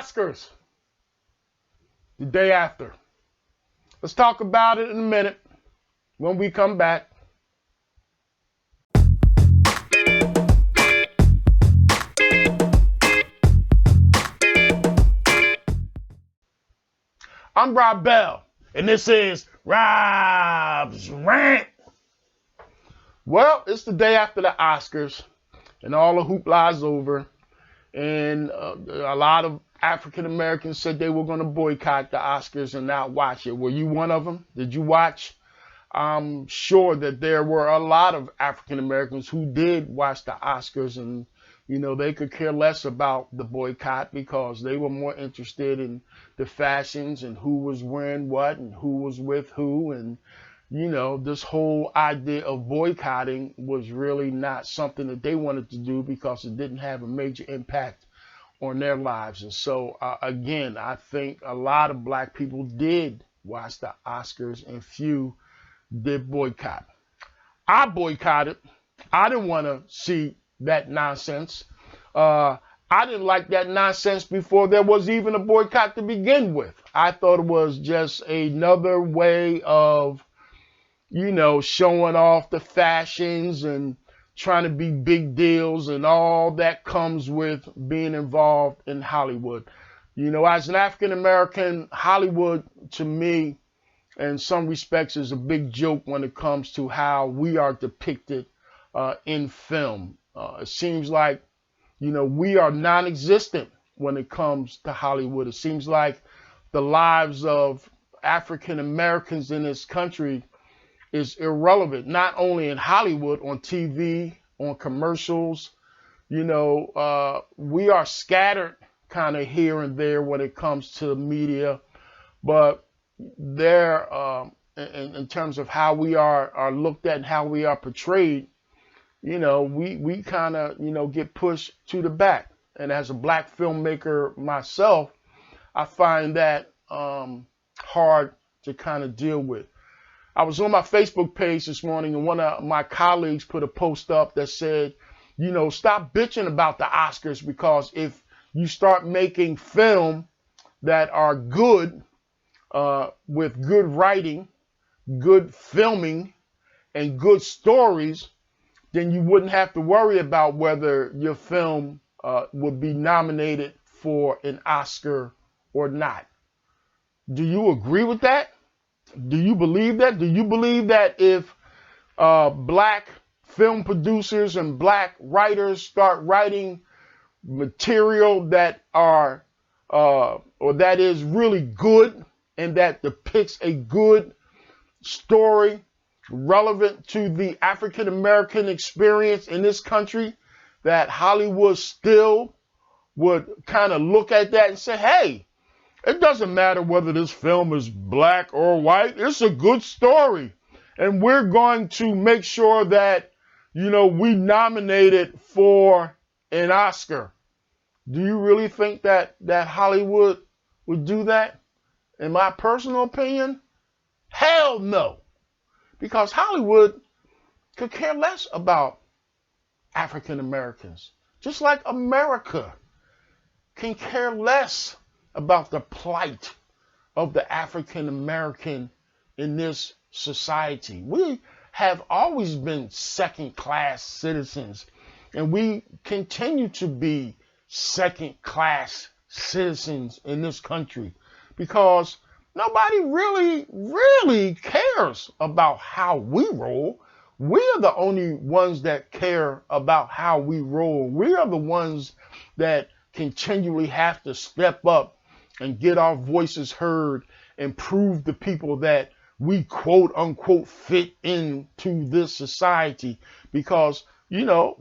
Oscars the day after. Let's talk about it in a minute when we come back. I'm Rob Bell, and this is Rob's Rant. Well, it's the day after the Oscars, and all the hoopla is over, and a lot of African Americans said they were going to boycott the Oscars and not watch it. Were you one of them? Did you watch? I'm sure that there were a lot of African Americans who did watch the Oscars, and they could care less about the boycott because they were more interested in the fashions and who was wearing what and who was with who. And this whole idea of boycotting was really not something that they wanted to do because it didn't have a major impact on their lives. And so, again, I think a lot of black people did watch the Oscars and few did boycott. I boycotted. I didn't want to see that nonsense. I didn't like that nonsense before there was even a boycott to begin with. I thought it was just another way of, showing off the fashions and trying to be big deals and all that comes with being involved in Hollywood. As an African American, Hollywood to me, in some respects, is a big joke when it comes to how we are depicted in film. It seems like, we are non-existent when it comes to Hollywood. It seems like the lives of African Americans in this country is irrelevant, not only in Hollywood, on TV, on commercials. We are scattered kind of here and there when it comes to media, but there, in terms of how we are looked at and how we are portrayed, we kind of, get pushed to the back. And as a black filmmaker myself, I find that hard to kind of deal with. I was on my Facebook page this morning, and one of my colleagues put a post up that said, stop bitching about the Oscars, because if you start making film that are good, with good writing, good filming, and good stories, then you wouldn't have to worry about whether your film would be nominated for an Oscar or not. Do you agree with that? Do you believe that? Do you believe that if black film producers and black writers start writing material that are or that is really good and that depicts a good story relevant to the African American experience in this country, that Hollywood still would kind of look at that and say, hey, it doesn't matter whether this film is black or white. It's a good story. And we're going to make sure that, we nominate it for an Oscar. Do you really think that Hollywood would do that? In my personal opinion, hell no. Because Hollywood could care less about African Americans. Just like America can care less about the plight of the African American in this society. We have always been second-class citizens, and we continue to be second-class citizens in this country because nobody really cares about how we roll. We are the only ones that care about how we roll. We are the ones that continually have to step up and get our voices heard and prove to people that we quote unquote fit into this society, because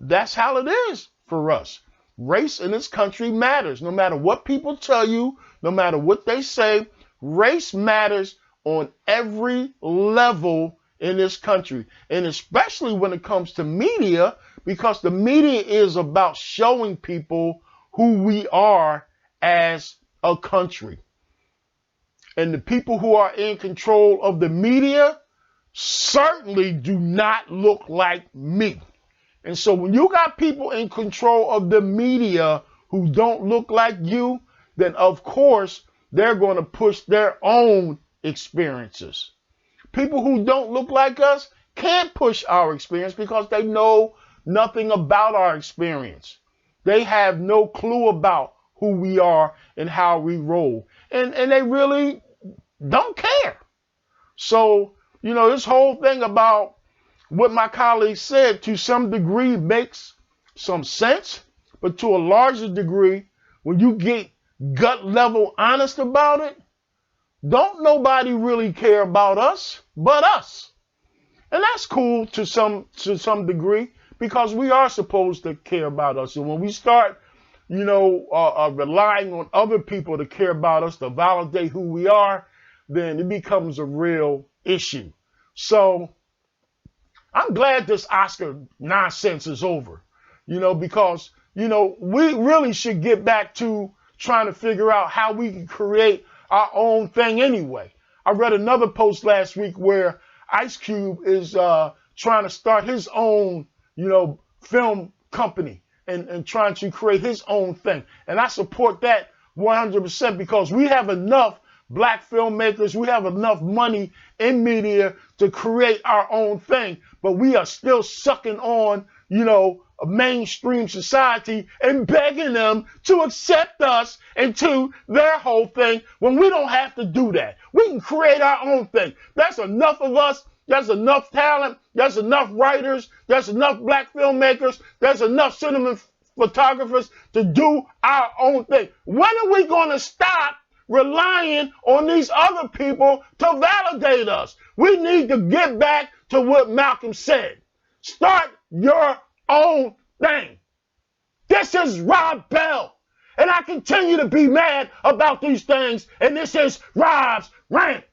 that's how it is for us. Race in this country matters. No matter what people tell you, no matter what they say, race matters on every level in this country, and especially when it comes to media, because the media is about showing people who we are as a country. And the people who are in control of the media certainly do not look like me. And so when you got people in control of the media who don't look like you, then of course they're going to push their own experiences. People who don't look like us can't push our experience because they know nothing about our experience. They have no clue about who we are and how we roll. And they really don't care. So, this whole thing about what my colleague said to some degree makes some sense, but to a larger degree, when you get gut level honest about it, don't nobody really care about us but us. And that's cool to some degree because we are supposed to care about us. And when we start, relying on other people to care about us, to validate who we are, then it becomes a real issue. So I'm glad this Oscar nonsense is over, because, we really should get back to trying to figure out how we can create our own thing anyway. I read another post last week where Ice Cube is trying to start his own, film company and trying to create his own thing. And I support that 100% because we have enough black filmmakers, we have enough money in media to create our own thing, but we are still sucking on, a mainstream society and begging them to accept us into their whole thing when we don't have to do that. We can create our own thing. There's enough of us. There's enough talent. There's enough writers. There's enough black filmmakers. There's enough cinema photographers to do our own thing. When are we going to stop relying on these other people to validate us? We need to get back to what Malcolm said. Start your own thing. This is Rob Bell, and I continue to be mad about these things, and this is Rob's Rant.